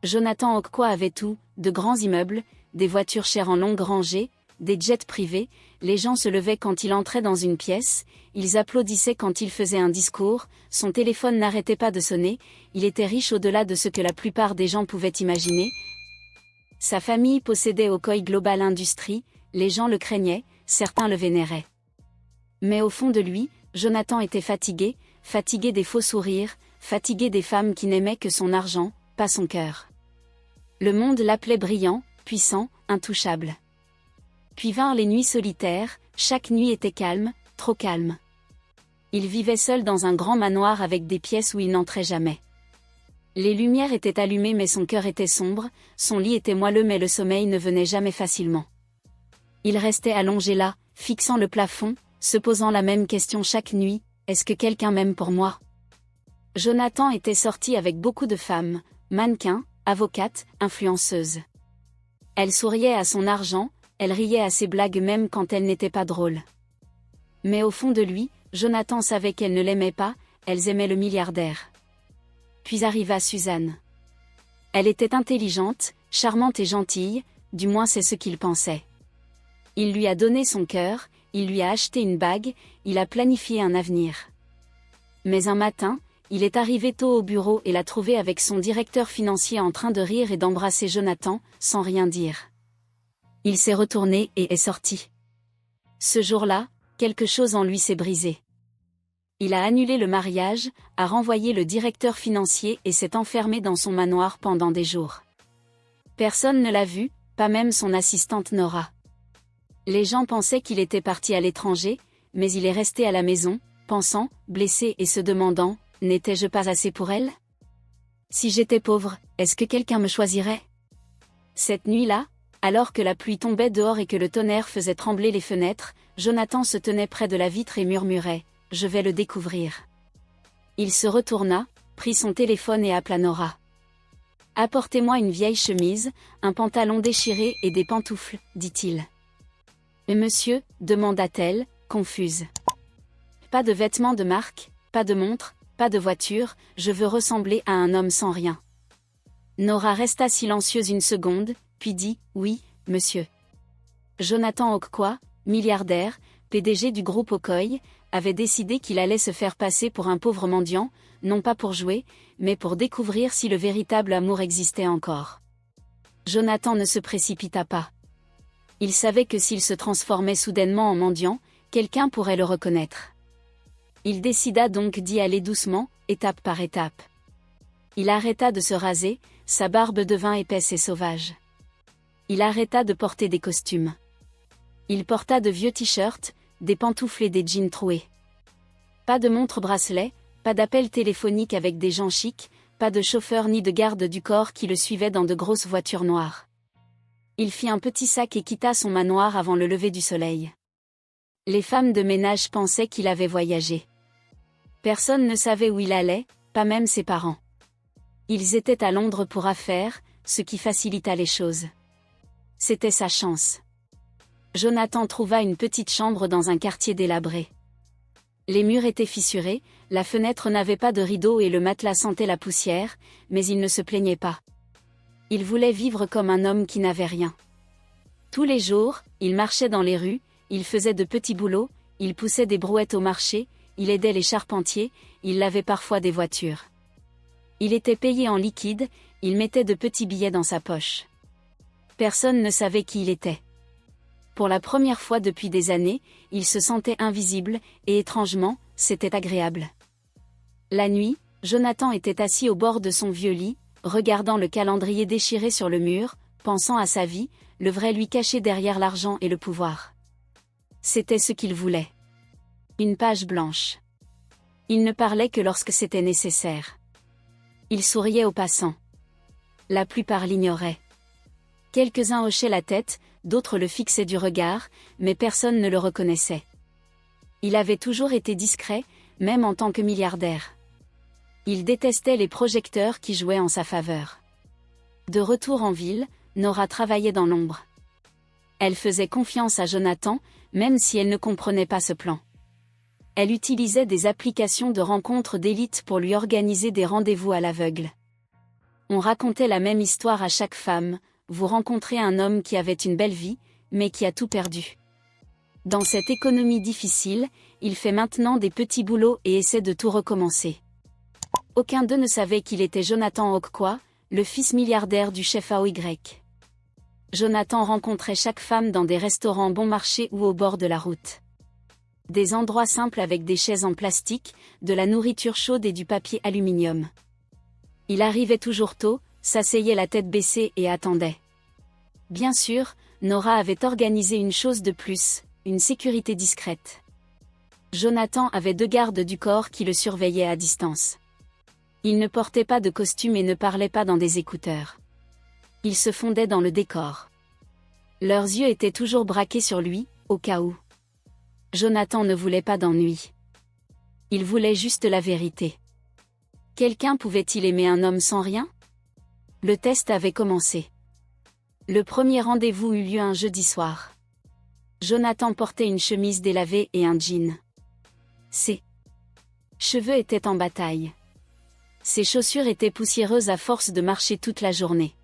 Jonathan Okwa avait tout, de grands immeubles, des voitures chères en longue rangée, des jets privés, les gens se levaient quand il entrait dans une pièce, ils applaudissaient quand il faisait un discours, son téléphone n'arrêtait pas de sonner, il était riche au-delà de ce que la plupart des gens pouvaient imaginer. Sa famille possédait Okwa Global Industries, les gens le craignaient, certains le vénéraient. Mais au fond de lui, Jonathan était fatigué des faux sourires, fatigué des femmes qui n'aimaient que son argent, pas son cœur. Le monde l'appelait brillant, puissant, intouchable. Puis vinrent les nuits solitaires, chaque nuit était calme, trop calme. Il vivait seul dans un grand manoir avec des pièces où il n'entrait jamais. Les lumières étaient allumées mais son cœur était sombre, son lit était moelleux mais le sommeil ne venait jamais facilement. Il restait allongé là, fixant le plafond, se posant la même question chaque nuit, est-ce que quelqu'un m'aime pour moi? Jonathan était sorti avec beaucoup de femmes, mannequins, avocates, influenceuses. Elle souriait à son argent, elle riait à ses blagues même quand elles n'étaient pas drôles. Mais au fond de lui, Jonathan savait qu'elles ne l'aimaient pas, elles aimaient le milliardaire. Puis arriva Suzanne. Elle était intelligente, charmante et gentille, du moins c'est ce qu'il pensait. Il lui a donné son cœur, il lui a acheté une bague, il a planifié un avenir. Mais un matin, il est arrivé tôt au bureau et l'a trouvé avec son directeur financier en train de rire et d'embrasser Jonathan, sans rien dire. Il s'est retourné et est sorti. Ce jour-là, quelque chose en lui s'est brisé. Il a annulé le mariage, a renvoyé le directeur financier et s'est enfermé dans son manoir pendant des jours. Personne ne l'a vu, pas même son assistante Nora. Les gens pensaient qu'il était parti à l'étranger, mais il est resté à la maison, pensant, blessé et se demandant, n'étais-je pas assez pour elle? Si j'étais pauvre, est-ce que quelqu'un me choisirait? Cette nuit-là, alors que la pluie tombait dehors et que le tonnerre faisait trembler les fenêtres, Jonathan se tenait près de la vitre et murmurait, « Je vais le découvrir ». Il se retourna, prit son téléphone et appela Nora. « Apportez-moi une vieille chemise, un pantalon déchiré et des pantoufles, dit-il. » « Et monsieur ?» demanda-t-elle, confuse. « Pas de vêtements de marque, pas de montre, pas de voiture, je veux ressembler à un homme sans rien. » Nora resta silencieuse une seconde, puis dit, « Oui, monsieur. » Jonathan Okwa, milliardaire, PDG du groupe Okwa, avait décidé qu'il allait se faire passer pour un pauvre mendiant, non pas pour jouer, mais pour découvrir si le véritable amour existait encore. Jonathan ne se précipita pas. Il savait que s'il se transformait soudainement en mendiant, quelqu'un pourrait le reconnaître. Il décida donc d'y aller doucement, étape par étape. Il arrêta de se raser, sa barbe devint épaisse et sauvage. Il arrêta de porter des costumes. Il porta de vieux t-shirts, des pantoufles et des jeans troués. Pas de montre-bracelet, pas d'appel téléphonique avec des gens chics, pas de chauffeur ni de garde du corps qui le suivaient dans de grosses voitures noires. Il fit un petit sac et quitta son manoir avant le lever du soleil. Les femmes de ménage pensaient qu'il avait voyagé. Personne ne savait où il allait, pas même ses parents. Ils étaient à Londres pour affaires, ce qui facilita les choses. C'était sa chance. Jonathan trouva une petite chambre dans un quartier délabré. Les murs étaient fissurés, la fenêtre n'avait pas de rideau et le matelas sentait la poussière, mais il ne se plaignait pas. Il voulait vivre comme un homme qui n'avait rien. Tous les jours, il marchait dans les rues, il faisait de petits boulots, il poussait des brouettes au marché, il aidait les charpentiers, il lavait parfois des voitures. Il était payé en liquide, il mettait de petits billets dans sa poche. Personne ne savait qui il était. Pour la première fois depuis des années, il se sentait invisible, et étrangement, c'était agréable. La nuit, Jonathan était assis au bord de son vieux lit, regardant le calendrier déchiré sur le mur, pensant à sa vie, le vrai lui caché derrière l'argent et le pouvoir. C'était ce qu'il voulait. Une page blanche. Il ne parlait que lorsque c'était nécessaire. Il souriait aux passants. La plupart l'ignoraient. Quelques-uns hochaient la tête, d'autres le fixaient du regard, mais personne ne le reconnaissait. Il avait toujours été discret, même en tant que milliardaire. Il détestait les projecteurs qui jouaient en sa faveur. De retour en ville, Nora travaillait dans l'ombre. Elle faisait confiance à Jonathan, même si elle ne comprenait pas ce plan. Elle utilisait des applications de rencontres d'élite pour lui organiser des rendez-vous à l'aveugle. On racontait la même histoire à chaque femme, vous rencontrez un homme qui avait une belle vie, mais qui a tout perdu. Dans cette économie difficile, il fait maintenant des petits boulots et essaie de tout recommencer. Aucun d'eux ne savait qu'il était Jonathan Okwa, le fils milliardaire du chef AOY. Jonathan rencontrait chaque femme dans des restaurants bon marché ou au bord de la route. Des endroits simples avec des chaises en plastique, de la nourriture chaude et du papier aluminium. Il arrivait toujours tôt, s'asseyait la tête baissée et attendait. Bien sûr, Nora avait organisé une chose de plus, une sécurité discrète. Jonathan avait 2 gardes du corps qui le surveillaient à distance. Il ne portait pas de costume et ne parlait pas dans des écouteurs. Il se fondait dans le décor. Leurs yeux étaient toujours braqués sur lui, au cas où. Jonathan ne voulait pas d'ennui. Il voulait juste la vérité. Quelqu'un pouvait-il aimer un homme sans rien? Le test avait commencé. Le premier rendez-vous eut lieu un jeudi soir. Jonathan portait une chemise délavée et un jean. Ses cheveux étaient en bataille. Ses chaussures étaient poussiéreuses à force de marcher toute la journée.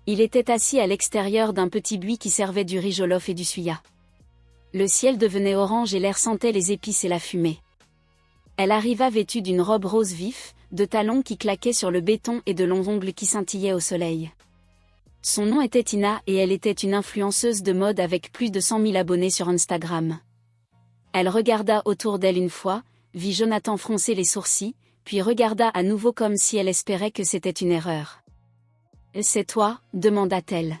Il était assis à l'extérieur d'un petit buis qui servait du riz jollof et du suya. Le ciel devenait orange et l'air sentait les épices et la fumée. Elle arriva vêtue d'une robe rose vif, de talons qui claquaient sur le béton et de longs ongles qui scintillaient au soleil. Son nom était Tina et elle était une influenceuse de mode avec plus de 100 000 abonnés sur Instagram. Elle regarda autour d'elle une fois, vit Jonathan froncer les sourcils, puis regarda à nouveau comme si elle espérait que c'était une erreur. « C'est toi ?» demanda-t-elle.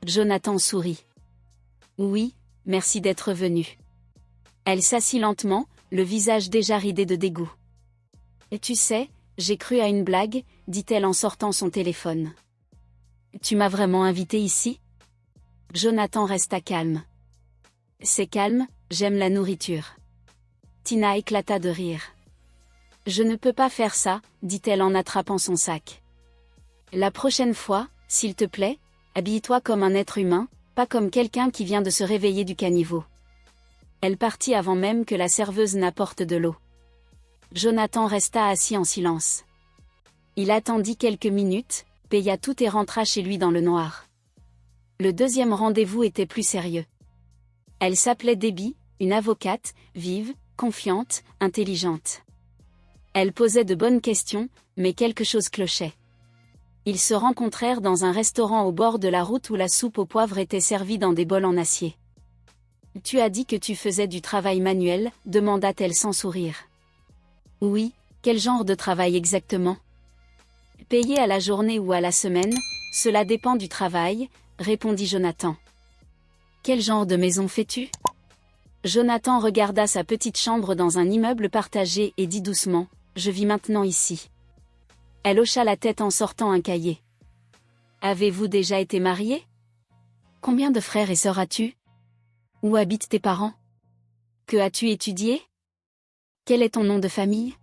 Jonathan sourit. « Oui, merci d'être venu. » Elle s'assit lentement, le visage déjà ridé de dégoût. « Et tu sais, j'ai cru à une blague » dit-elle en sortant son téléphone. « Tu m'as vraiment invité ici ?» Jonathan resta calme. « C'est calme, j'aime la nourriture. » Tina éclata de rire. « Je ne peux pas faire ça » dit-elle en attrapant son sac. « La prochaine fois, s'il te plaît, habille-toi comme un être humain, pas comme quelqu'un qui vient de se réveiller du caniveau. » Elle partit avant même que la serveuse n'apporte de l'eau. Jonathan resta assis en silence. Il attendit quelques minutes, paya tout et rentra chez lui dans le noir. Le deuxième rendez-vous était plus sérieux. Elle s'appelait Debbie, une avocate, vive, confiante, intelligente. Elle posait de bonnes questions, mais quelque chose clochait. Ils se rencontrèrent dans un restaurant au bord de la route où la soupe au poivre était servie dans des bols en acier. « Tu as dit que tu faisais du travail manuel ?» demanda-t-elle sans sourire. « Oui, quel genre de travail exactement ?»« Payé à la journée ou à la semaine, cela dépend du travail » répondit Jonathan. « Quel genre de maison fais-tu » Jonathan regarda sa petite chambre dans un immeuble partagé et dit doucement « Je vis maintenant ici. » Elle hocha la tête en sortant un cahier. « Avez-vous déjà été marié ? Combien de frères et sœurs as-tu ? Où habitent tes parents ? Que as-tu étudié ? Quel est ton nom de famille ? »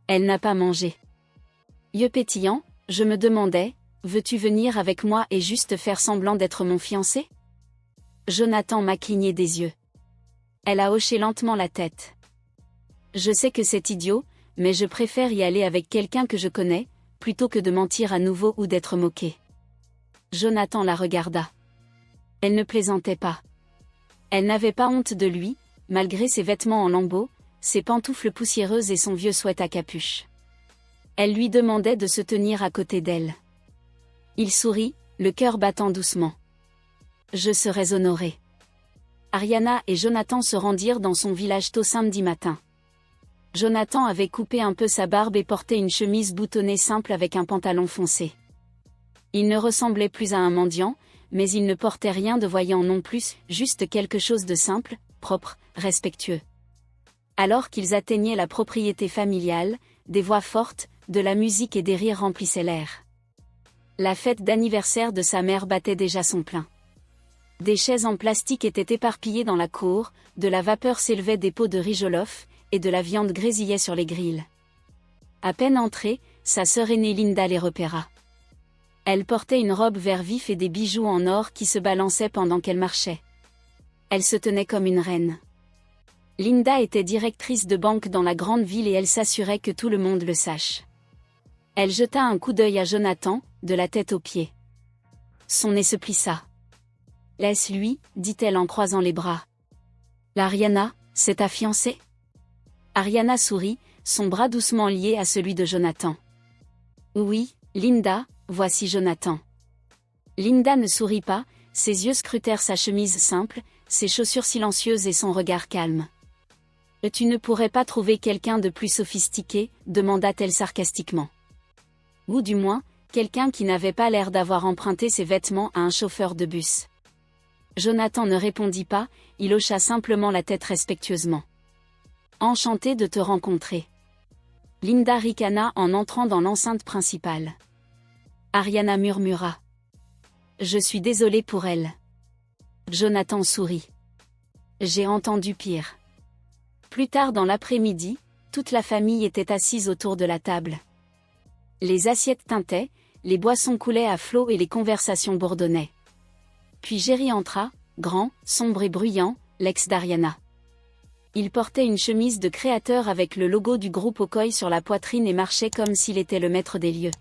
Elle n'a pas mangé. Yeux pétillants, je me demandais, veux-tu venir avec moi et juste faire semblant d'être mon fiancé ? Jonathan m'a cligné des yeux. Elle a hoché lentement la tête. Je sais que c'est idiot, mais je préfère y aller avec quelqu'un que je connais, plutôt que de mentir à nouveau ou d'être moqué. Jonathan la regarda. Elle ne plaisantait pas. Elle n'avait pas honte de lui, malgré ses vêtements en lambeaux, ses pantoufles poussiéreuses et son vieux sweat à capuche. Elle lui demandait de se tenir à côté d'elle. Il sourit, le cœur battant doucement. Je serais honoré. Ariana et Jonathan se rendirent dans son village tôt samedi matin. Jonathan avait coupé un peu sa barbe et portait une chemise boutonnée simple avec un pantalon foncé. Il ne ressemblait plus à un mendiant, mais il ne portait rien de voyant non plus, juste quelque chose de simple, propre, respectueux. Alors qu'ils atteignaient la propriété familiale, des voix fortes, de la musique et des rires remplissaient l'air. La fête d'anniversaire de sa mère battait déjà son plein. Des chaises en plastique étaient éparpillées dans la cour, de la vapeur s'élevait des pots de riz jollof, et de la viande grésillait sur les grilles. À peine entrée, sa sœur aînée Linda les repéra. Elle portait une robe vert vif et des bijoux en or qui se balançaient pendant qu'elle marchait. Elle se tenait comme une reine. Linda était directrice de banque dans la grande ville et elle s'assurait que tout le monde le sache. Elle jeta un coup d'œil à Jonathan, de la tête aux pieds. Son nez se plissa. Laisse-lui, dit-elle en croisant les bras. L'Ariana, c'est ta fiancée? Ariana sourit, son bras doucement lié à celui de Jonathan. Oui, Linda, voici Jonathan. Linda ne sourit pas, ses yeux scrutèrent sa chemise simple, ses chaussures silencieuses et son regard calme. Tu ne pourrais pas trouver quelqu'un de plus sophistiqué, demanda-t-elle sarcastiquement. Ou du moins, quelqu'un qui n'avait pas l'air d'avoir emprunté ses vêtements à un chauffeur de bus. Jonathan ne répondit pas, il hocha simplement la tête respectueusement. Enchanté de te rencontrer. Linda ricana en entrant dans l'enceinte principale. Ariana murmura. Je suis désolée pour elle. Jonathan sourit. J'ai entendu pire. Plus tard dans l'après-midi, toute la famille était assise autour de la table. Les assiettes tintaient, les boissons coulaient à flot et les conversations bourdonnaient. Puis Jerry entra, grand, sombre et bruyant, l'ex d'Ariana. Il portait une chemise de créateur avec le logo du groupe Okoye sur la poitrine et marchait comme s'il était le maître des lieux.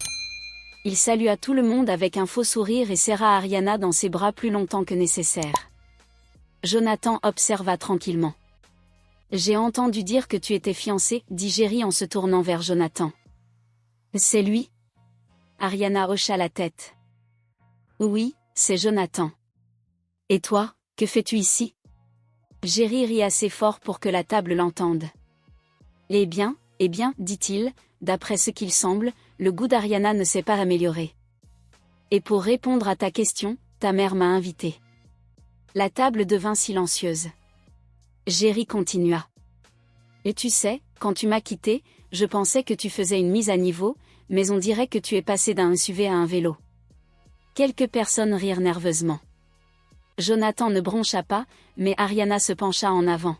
Il salua tout le monde avec un faux sourire et serra Ariana dans ses bras plus longtemps que nécessaire. Jonathan observa tranquillement. J'ai entendu dire que tu étais fiancé, dit Jerry en se tournant vers Jonathan. C'est lui? Ariana hocha la tête. Oui, c'est Jonathan. Et toi, que fais-tu ici? Jerry rit assez fort pour que la table l'entende. Eh bien, dit-il, d'après ce qu'il semble, le goût d'Ariana ne s'est pas amélioré. Et pour répondre à ta question, ta mère m'a invité. La table devint silencieuse. Jerry continua. Et tu sais, quand tu m'as quitté, je pensais que tu faisais une mise à niveau, mais on dirait que tu es passé d'un SUV à un vélo. Quelques personnes rirent nerveusement. Jonathan ne broncha pas, mais Ariana se pencha en avant.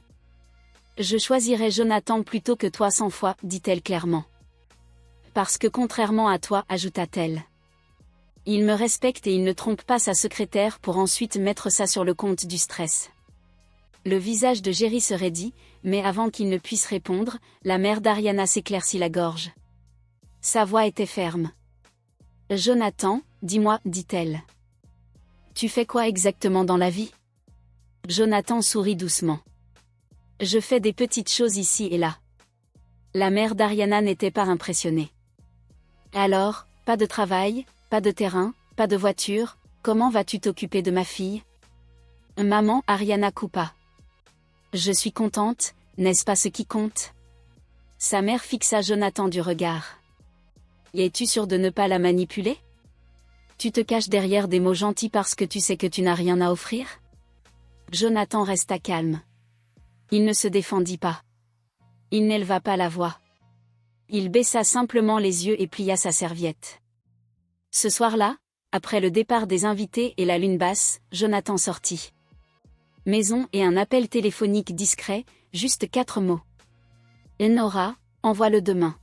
Je choisirais Jonathan plutôt que toi 100 fois, dit-elle clairement. Parce que contrairement à toi, ajouta-t-elle. Il me respecte et il ne trompe pas sa secrétaire pour ensuite mettre ça sur le compte du stress. Le visage de Jerry se raidit, mais avant qu'il ne puisse répondre, la mère d'Ariana s'éclaircit la gorge. Sa voix était ferme. Jonathan, dis-moi, dit-elle. Tu fais quoi exactement dans la vie? Jonathan sourit doucement. Je fais des petites choses ici et là. La mère d'Ariana n'était pas impressionnée. Alors, pas de travail, pas de terrain, pas de voiture, comment vas-tu t'occuper de ma fille? Maman, Ariana coupa. Je suis contente, n'est-ce pas ce qui compte? Sa mère fixa Jonathan du regard. Es-tu sûr de ne pas la manipuler? Tu te caches derrière des mots gentils parce que tu sais que tu n'as rien à offrir? Jonathan resta calme. Il ne se défendit pas. Il n'éleva pas la voix. Il baissa simplement les yeux et plia sa serviette. Ce soir-là, après le départ des invités et la lune basse, Jonathan sortit. Maison et un appel téléphonique discret, juste 4 mots. Nora, envoie-le demain.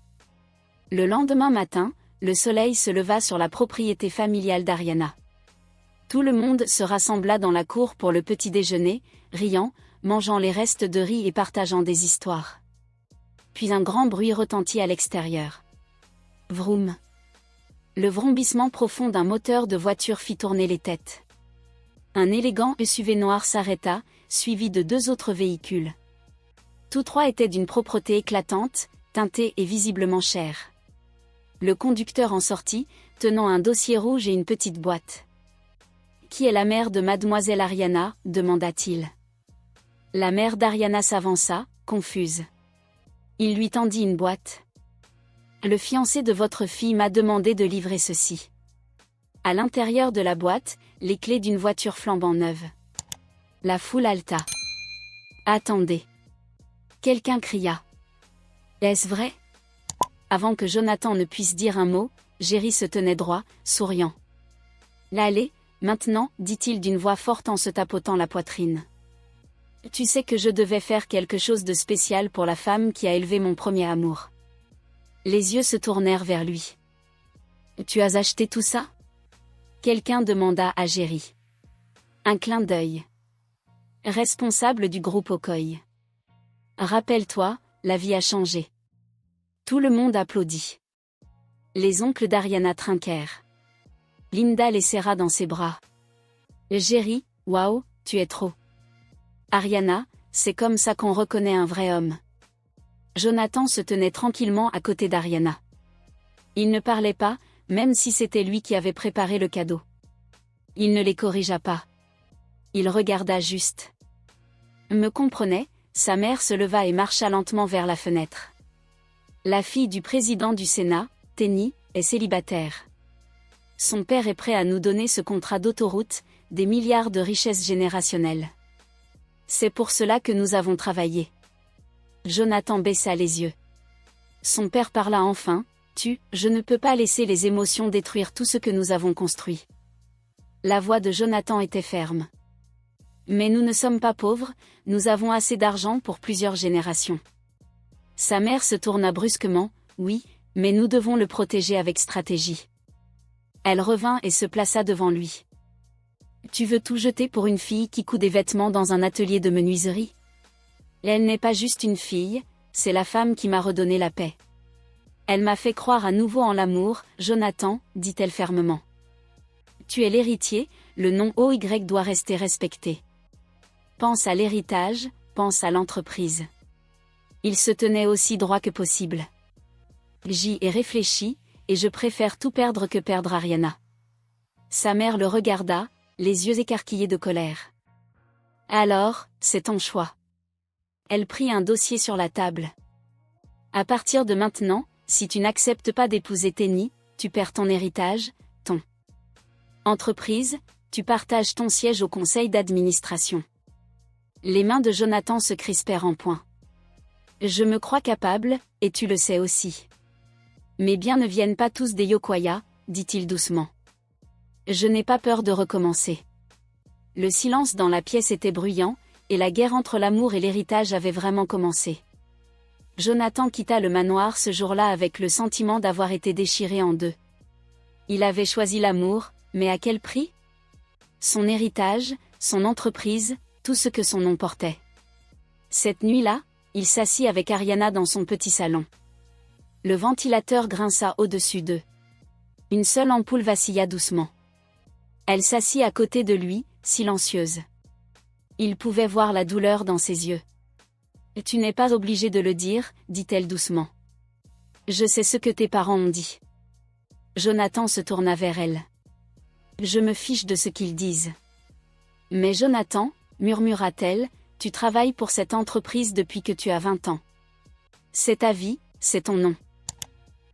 Le lendemain matin, le soleil se leva sur la propriété familiale d'Ariana. Tout le monde se rassembla dans la cour pour le petit déjeuner, riant, mangeant les restes de riz et partageant des histoires. Puis un grand bruit retentit à l'extérieur. Vroom. Le vrombissement profond d'un moteur de voiture fit tourner les têtes. Un élégant SUV noir s'arrêta, suivi de 2 autres véhicules. Tous 3 étaient d'une propreté éclatante, teintés et visiblement chers. Le conducteur en sortit, tenant un dossier rouge et une petite boîte. « Qui est la mère de mademoiselle Ariana ?» demanda-t-il. La mère d'Ariana s'avança, confuse. Il lui tendit une boîte. « Le fiancé de votre fille m'a demandé de livrer ceci. » À l'intérieur de la boîte, les clés d'une voiture flambant neuve. La foule haleta. « Attendez !» Quelqu'un cria. « Est-ce vrai ?» Avant que Jonathan ne puisse dire un mot, Jerry se tenait droit, souriant. « L'allez, maintenant, dit-il d'une voix forte en se tapotant la poitrine. Tu sais que je devais faire quelque chose de spécial pour la femme qui a élevé mon premier amour. » Les yeux se tournèrent vers lui. « Tu as acheté tout ça ?» Quelqu'un demanda à Jerry. Un clin d'œil. Responsable du groupe Okoye. Rappelle-toi, la vie a changé. Tout le monde applaudit. Les oncles d'Ariana trinquèrent. Linda les serra dans ses bras. Jerry, waouh, tu es trop. Ariana, c'est comme ça qu'on reconnaît un vrai homme. Jonathan se tenait tranquillement à côté d'Ariana. Il ne parlait pas, même si c'était lui qui avait préparé le cadeau. Il ne les corrigea pas. Il regarda juste. Me comprenait, sa mère se leva et marcha lentement vers la fenêtre. La fille du président du Sénat, Tenny, est célibataire. Son père est prêt à nous donner ce contrat d'autoroute, des milliards de richesses générationnelles. C'est pour cela que nous avons travaillé. Jonathan baissa les yeux. Son père parla enfin, je ne peux pas laisser les émotions détruire tout ce que nous avons construit. La voix de Jonathan était ferme. Mais nous ne sommes pas pauvres, nous avons assez d'argent pour plusieurs générations. Sa mère se tourna brusquement, oui, mais nous devons le protéger avec stratégie. Elle revint et se plaça devant lui. Tu veux tout jeter pour une fille qui coud des vêtements dans un atelier de menuiserie? Elle n'est pas juste une fille, c'est la femme qui m'a redonné la paix. Elle m'a fait croire à nouveau en l'amour, Jonathan, dit-elle fermement. Tu es l'héritier, le nom OY doit rester respecté. Pense à l'héritage, pense à l'entreprise. Il se tenait aussi droit que possible. J'y ai réfléchi, et je préfère tout perdre que perdre Ariana. Sa mère le regarda, les yeux écarquillés de colère. Alors, c'est ton choix. Elle prit un dossier sur la table. À partir de maintenant, si tu n'acceptes pas d'épouser Tenny, tu perds ton héritage, ton entreprise, tu partages ton siège au conseil d'administration. Les mains de Jonathan se crispèrent en point. Je me crois capable, et tu le sais aussi. Mes biens ne viennent pas tous des Yokoya, dit-il doucement. Je n'ai pas peur de recommencer. Le silence dans la pièce était bruyant, et la guerre entre l'amour et l'héritage avait vraiment commencé. Jonathan quitta le manoir ce jour-là avec le sentiment d'avoir été déchiré en deux. Il avait choisi l'amour, mais à quel prix? Son héritage, son entreprise, tout ce que son nom portait. Cette nuit-là, il s'assit avec Ariana dans son petit salon. Le ventilateur grinça au-dessus d'eux. Une seule ampoule vacilla doucement. Elle s'assit à côté de lui, silencieuse. Il pouvait voir la douleur dans ses yeux. « Tu n'es pas obligé de le dire, dit-elle doucement. Je sais ce que tes parents ont dit. » Jonathan se tourna vers elle. « Je me fiche de ce qu'ils disent. » « Mais Jonathan, murmura-t-elle, tu travailles pour cette entreprise depuis que tu as 20 ans. C'est ta vie, c'est ton nom. »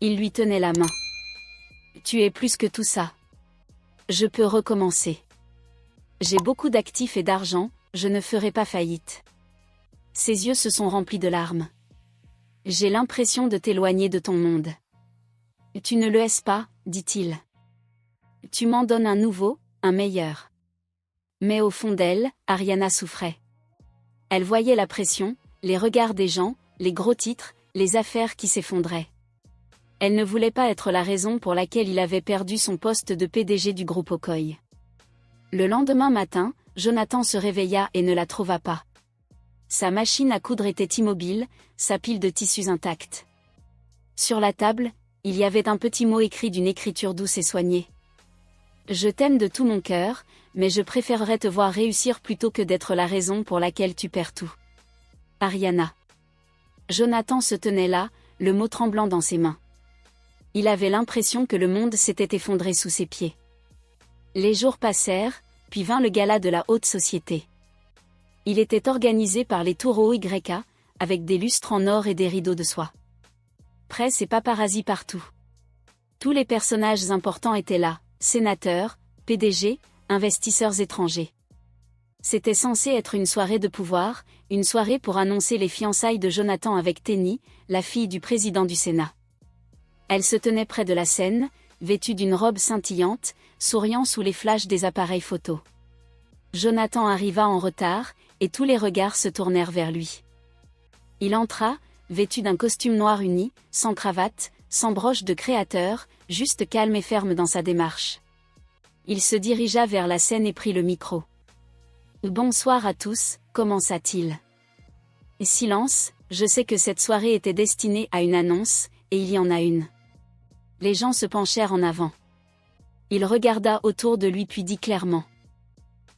Il lui tenait la main. « Tu es plus que tout ça. Je peux recommencer. J'ai beaucoup d'actifs et d'argent, je ne ferai pas faillite. » Ses yeux se sont remplis de larmes. « J'ai l'impression de t'éloigner de ton monde. »« Tu ne le es pas, dit-il. Tu m'en donnes un nouveau, un meilleur. » Mais au fond d'elle, Ariana souffrait. Elle voyait la pression, les regards des gens, les gros titres, les affaires qui s'effondraient. Elle ne voulait pas être la raison pour laquelle il avait perdu son poste de PDG du groupe Okoye. Le lendemain matin, Jonathan se réveilla et ne la trouva pas. Sa machine à coudre était immobile, sa pile de tissus intacte. Sur la table, il y avait un petit mot écrit d'une écriture douce et soignée. « Je t'aime de tout mon cœur, mais je préférerais te voir réussir plutôt que d'être la raison pour laquelle tu perds tout. Ariana. » Jonathan se tenait là, le mot tremblant dans ses mains. Il avait l'impression que le monde s'était effondré sous ses pieds. Les jours passèrent, puis vint le gala de la haute société. Il était organisé par les tours OYK, avec des lustres en or et des rideaux de soie. Presse et paparazzi partout. Tous les personnages importants étaient là, sénateurs, PDG, investisseurs étrangers. C'était censé être une soirée de pouvoir, une soirée pour annoncer les fiançailles de Jonathan avec Tenny, la fille du président du Sénat. Elle se tenait près de la scène, vêtue d'une robe scintillante, souriant sous les flashs des appareils photo. Jonathan arriva en retard, et tous les regards se tournèrent vers lui. Il entra, vêtu d'un costume noir uni, sans cravate, sans broche de créateur, juste calme et ferme dans sa démarche. Il se dirigea vers la scène et prit le micro. « Bonsoir à tous », commença-t-il. « Silence, je sais que cette soirée était destinée à une annonce, et il y en a une. Les gens se penchèrent en avant. Il regarda autour de lui puis dit clairement.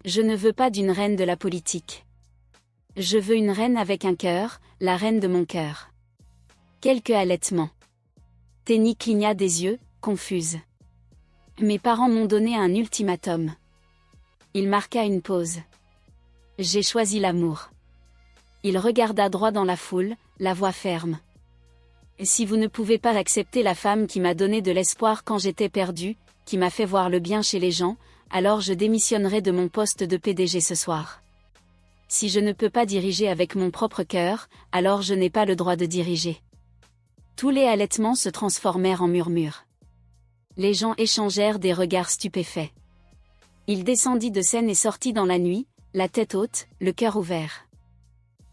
Je ne veux pas d'une reine de la politique. Je veux une reine avec un cœur, la reine de mon cœur. Quelques halètements. Tenny cligna des yeux, confuse. Mes parents m'ont donné un ultimatum. Il marqua une pause. J'ai choisi l'amour. Il regarda droit dans la foule, la voix ferme. Si vous ne pouvez pas accepter la femme qui m'a donné de l'espoir quand j'étais perdu, qui m'a fait voir le bien chez les gens, alors je démissionnerai de mon poste de PDG ce soir. Si je ne peux pas diriger avec mon propre cœur, alors je n'ai pas le droit de diriger. Tous les halètements se transformèrent en murmures. Les gens échangèrent des regards stupéfaits. Il descendit de scène et sortit dans la nuit, la tête haute, le cœur ouvert.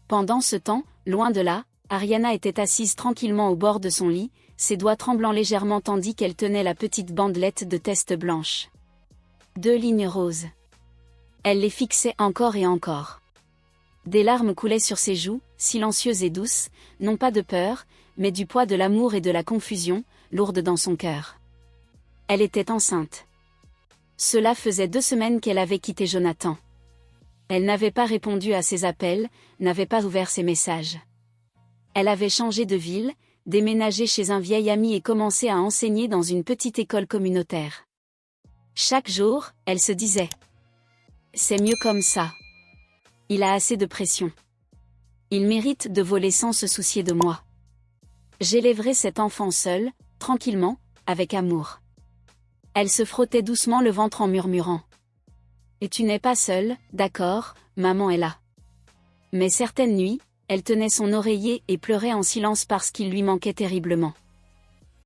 Pendant ce temps, loin de là, Ariana était assise tranquillement au bord de son lit, ses doigts tremblant légèrement tandis qu'elle tenait la petite bandelette de teste blanche. 2 lignes roses. Elle les fixait encore et encore. Des larmes coulaient sur ses joues, silencieuses et douces, non pas de peur, mais du poids de l'amour et de la confusion, lourdes dans son cœur. Elle était enceinte. Cela faisait 2 semaines qu'elle avait quitté Jonathan. Elle n'avait pas répondu à ses appels, n'avait pas ouvert ses messages. Elle avait changé de ville, déménagé chez un vieil ami et commencé à enseigner dans une petite école communautaire. Chaque jour, elle se disait « C'est mieux comme ça. Il a assez de pression. Il mérite de voler sans se soucier de moi. J'élèverai cet enfant seul, tranquillement, avec amour. » Elle se frottait doucement le ventre en murmurant. « Et tu n'es pas seule, d'accord, maman est là. » Mais certaines nuits, elle tenait son oreiller et pleurait en silence parce qu'il lui manquait terriblement.